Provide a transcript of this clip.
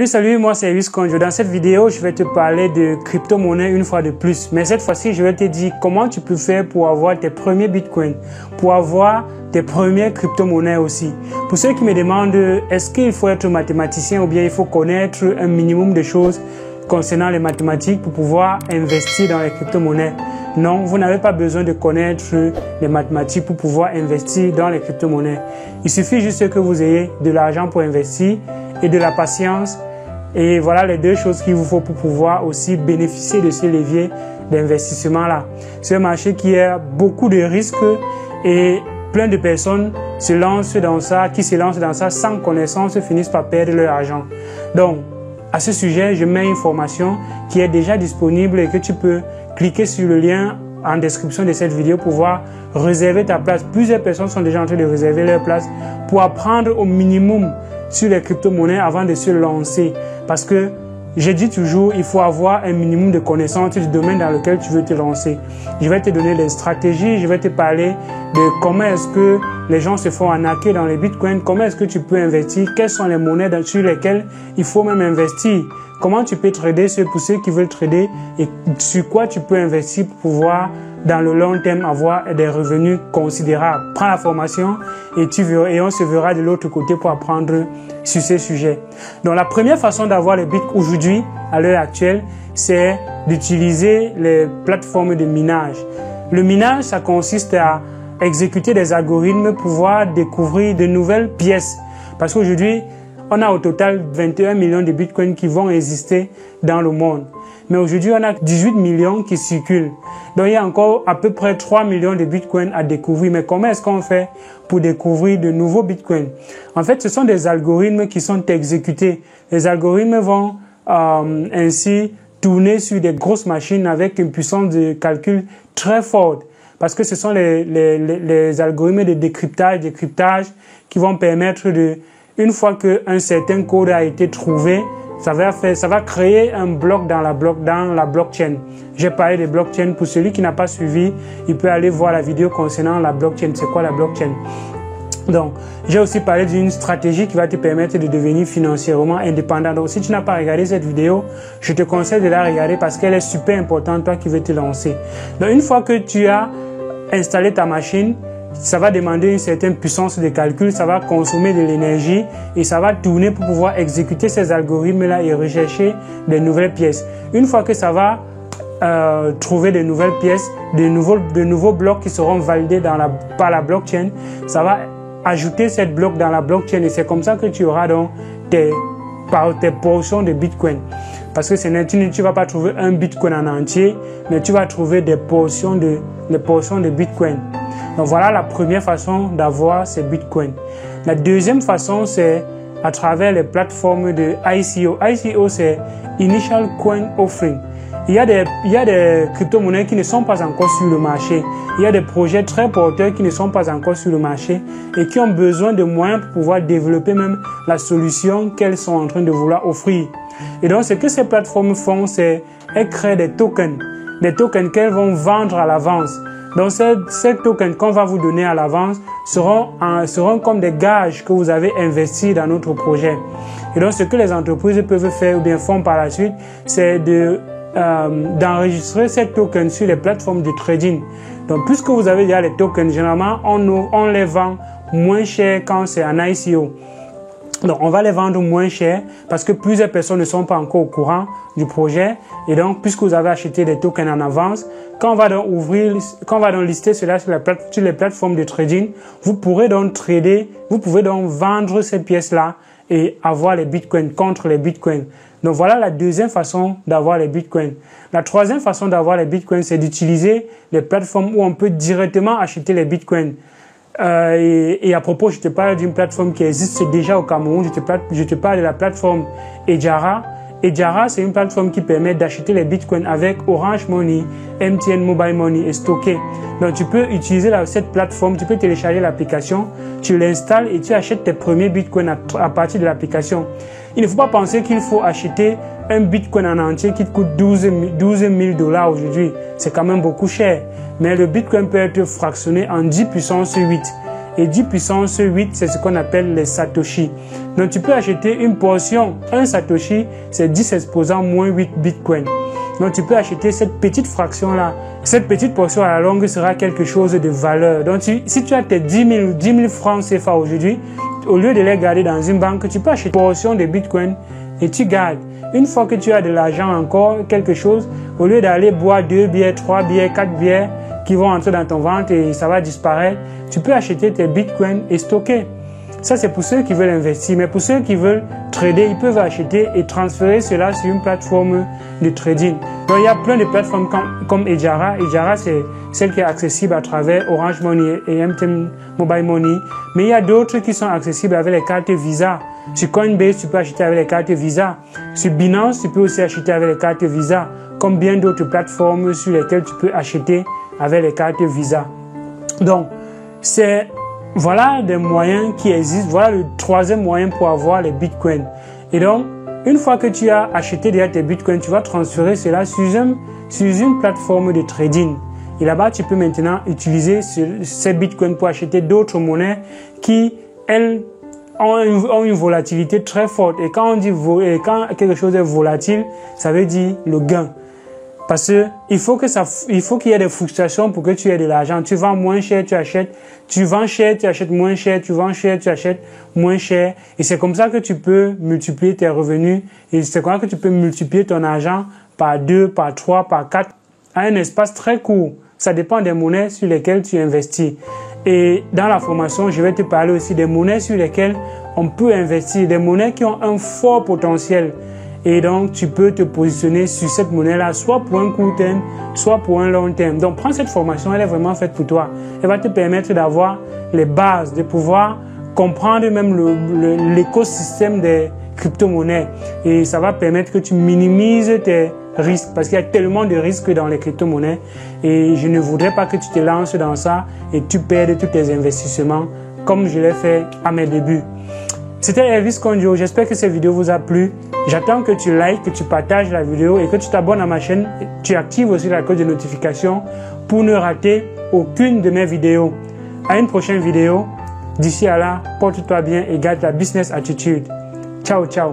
Salut, moi c'est Wisconjo. Dans cette vidéo, je vais te parler de crypto-monnaie une fois de plus. Mais cette fois-ci, je vais te dire comment tu peux faire pour avoir tes premiers bitcoins, pour avoir tes premières crypto-monnaies aussi. Pour ceux qui me demandent, est-ce qu'il faut être mathématicien ou bien il faut connaître un minimum de choses concernant les mathématiques pour pouvoir investir dans les crypto-monnaies? Non, vous n'avez pas besoin de connaître les mathématiques pour pouvoir investir dans les crypto-monnaies. Il suffit juste que vous ayez de l'argent pour investir et de la patience. Et voilà les deux choses qu'il vous faut pour pouvoir aussi bénéficier de ce levier d'investissement-là. C'est un marché qui a beaucoup de risques et plein de personnes qui se lancent dans ça sans connaissance finissent par perdre leur argent. Donc, à ce sujet, je mets une formation qui est déjà disponible et que tu peux cliquer sur le lien en description de cette vidéo pour pouvoir réserver ta place. Plusieurs personnes sont déjà en train de réserver leur place pour apprendre au minimum sur les crypto-monnaies avant de se lancer. Parce que je dis toujours, il faut avoir un minimum de connaissances du domaine dans lequel tu veux te lancer. Je vais te donner des stratégies, je vais te parler de comment est-ce que les gens se font arnaquer dans les bitcoins, comment est-ce que tu peux investir, quelles sont les monnaies sur lesquelles il faut même investir, comment tu peux trader pour ceux qui veulent trader et sur quoi tu peux investir pour pouvoir dans le long terme avoir des revenus considérables. Prends la formation et on se verra de l'autre côté pour apprendre sur ces sujets. Donc la première façon d'avoir les bitcoins aujourd'hui, à l'heure actuelle, c'est d'utiliser les plateformes de minage. Le minage, ça consiste à exécuter des algorithmes pour pouvoir découvrir de nouvelles pièces. Parce qu'aujourd'hui, on a au total 21 millions de bitcoins qui vont exister dans le monde. Mais aujourd'hui, on a 18 millions qui circulent. Donc, il y a encore à peu près 3 millions de bitcoins à découvrir. Mais comment est-ce qu'on fait pour découvrir de nouveaux bitcoins? En fait, ce sont des algorithmes qui sont exécutés. Les algorithmes vont ainsi tourner sur des grosses machines avec une puissance de calcul très forte. Parce que ce sont les algorithmes de décryptage qui vont permettre de, une fois qu'un certain code a été trouvé, ça va créer un bloc dans la blockchain. J'ai parlé de blockchain. Pour celui qui n'a pas suivi, il peut aller voir la vidéo concernant la blockchain. C'est quoi la blockchain? Donc, j'ai aussi parlé d'une stratégie qui va te permettre de devenir financièrement indépendant. Donc, si tu n'as pas regardé cette vidéo, je te conseille de la regarder parce qu'elle est super importante, toi qui veux te lancer. Donc, une fois que tu as installé ta machine, ça va demander une certaine puissance de calcul, ça va consommer de l'énergie et ça va tourner pour pouvoir exécuter ces algorithmes-là et rechercher des nouvelles pièces. Une fois que ça va trouver de nouvelles pièces, de nouveaux blocs qui seront validés par la blockchain, ça va ajouter cette bloc dans la blockchain et c'est comme ça que tu auras donc tes portions de bitcoin. Parce que tu ne vas pas trouver un bitcoin en entier, mais tu vas trouver des portions de bitcoin. Donc voilà la première façon d'avoir ces bitcoins. La deuxième façon, c'est à travers les plateformes de ICO. ICO, c'est Initial Coin Offering. Il y a des crypto-monnaies qui ne sont pas encore sur le marché. Il y a des projets très porteurs qui ne sont pas encore sur le marché et qui ont besoin de moyens pour pouvoir développer même la solution qu'elles sont en train de vouloir offrir. Et donc, ce que ces plateformes font, c'est qu'elles créent des tokens qu'elles vont vendre à l'avance. Donc, ces tokens qu'on va vous donner à l'avance seront comme des gages que vous avez investis dans notre projet. Et donc, ce que les entreprises peuvent faire ou bien font par la suite, c'est d'enregistrer ces tokens sur les plateformes de trading. Donc, puisque vous avez déjà les tokens, généralement, on les vend moins cher quand c'est en ICO. Donc, on va les vendre moins cher parce que plusieurs personnes ne sont pas encore au courant du projet. Et donc, puisque vous avez acheté des tokens en avance, quand on va donc lister cela sur les plateformes de trading, vous pourrez donc vendre ces pièces-là et avoir les bitcoins contre les bitcoins. Donc, voilà la deuxième façon d'avoir les bitcoins. La troisième façon d'avoir les bitcoins, c'est d'utiliser les plateformes où on peut directement acheter les bitcoins. Et à propos, je te parle d'une plateforme qui existe déjà au Cameroun. Je te parle de la plateforme Ejara. Ejara, c'est une plateforme qui permet d'acheter les bitcoins avec Orange Money, MTN Mobile Money et stocker. Donc, tu peux utiliser cette plateforme, tu peux télécharger l'application, tu l'installes et tu achètes tes premiers bitcoins à partir de l'application. Il ne faut pas penser qu'il faut acheter un bitcoin en entier qui coûte 12 000 $ aujourd'hui. C'est quand même beaucoup cher. Mais le bitcoin peut être fractionné en 10 puissance 8. et 10 puissance 8, c'est ce qu'on appelle les satoshi. Donc tu peux acheter une portion, un satoshi, c'est 10 exposants moins 8 bitcoins. Donc tu peux acheter cette petite fraction-là. Cette petite portion à la longue sera quelque chose de valeur. Donc si tu as tes 10 000 francs CFA aujourd'hui, au lieu de les garder dans une banque, tu peux acheter une portion de bitcoin et tu gardes. Une fois que tu as de l'argent encore, quelque chose, au lieu d'aller boire 2 bières, 3 bières, 4 bières qui vont entrer dans ton ventre et ça va disparaître, tu peux acheter tes bitcoins et stocker. Ça, c'est pour ceux qui veulent investir. Mais pour ceux qui veulent trader, ils peuvent acheter et transférer cela sur une plateforme de trading. Donc, il y a plein de plateformes comme Ejara. Ejara, c'est celle qui est accessible à travers Orange Money et MTN Mobile Money. Mais il y a d'autres qui sont accessibles avec les cartes Visa. Sur Coinbase, tu peux acheter avec les cartes Visa. Sur Binance, tu peux aussi acheter avec les cartes Visa. Comme bien d'autres plateformes sur lesquelles tu peux acheter avec les cartes Visa. Donc, voilà des moyens qui existent. Voilà le troisième moyen pour avoir les bitcoins. Et donc, une fois que tu as acheté déjà tes bitcoins, tu vas transférer cela sur une plateforme de trading. Et là-bas, tu peux maintenant utiliser ces bitcoins pour acheter d'autres monnaies qui, elles, ont une volatilité très forte. Et quand on dit quand quelque chose est volatile, ça veut dire le gain. Parce que il faut qu'il y ait des fluctuations pour que tu aies de l'argent. Tu vends moins cher, tu achètes. Tu vends cher, tu achètes moins cher. Tu vends cher, tu achètes moins cher. Et c'est comme ça que tu peux multiplier tes revenus. Et c'est comme ça que tu peux multiplier ton argent par 2, par 3, par 4 à un espace très court. Ça dépend des monnaies sur lesquelles tu investis. Et dans la formation, je vais te parler aussi des monnaies sur lesquelles on peut investir. Des monnaies qui ont un fort potentiel. Et donc, tu peux te positionner sur cette monnaie-là, soit pour un court terme, soit pour un long terme. Donc, prends cette formation, elle est vraiment faite pour toi. Elle va te permettre d'avoir les bases, de pouvoir comprendre même l'écosystème des crypto-monnaies. Et ça va permettre que tu minimises tes risques, parce qu'il y a tellement de risques dans les crypto-monnaies. Et je ne voudrais pas que tu te lances dans ça et tu perdes tous tes investissements, comme je l'ai fait à mes débuts. C'était Elvis Konjo, j'espère que cette vidéo vous a plu. J'attends que tu likes, que tu partages la vidéo et que tu t'abonnes à ma chaîne. Tu actives aussi la cloche de notification pour ne rater aucune de mes vidéos. À une prochaine vidéo. D'ici à là, porte-toi bien et garde ta business attitude. Ciao, ciao.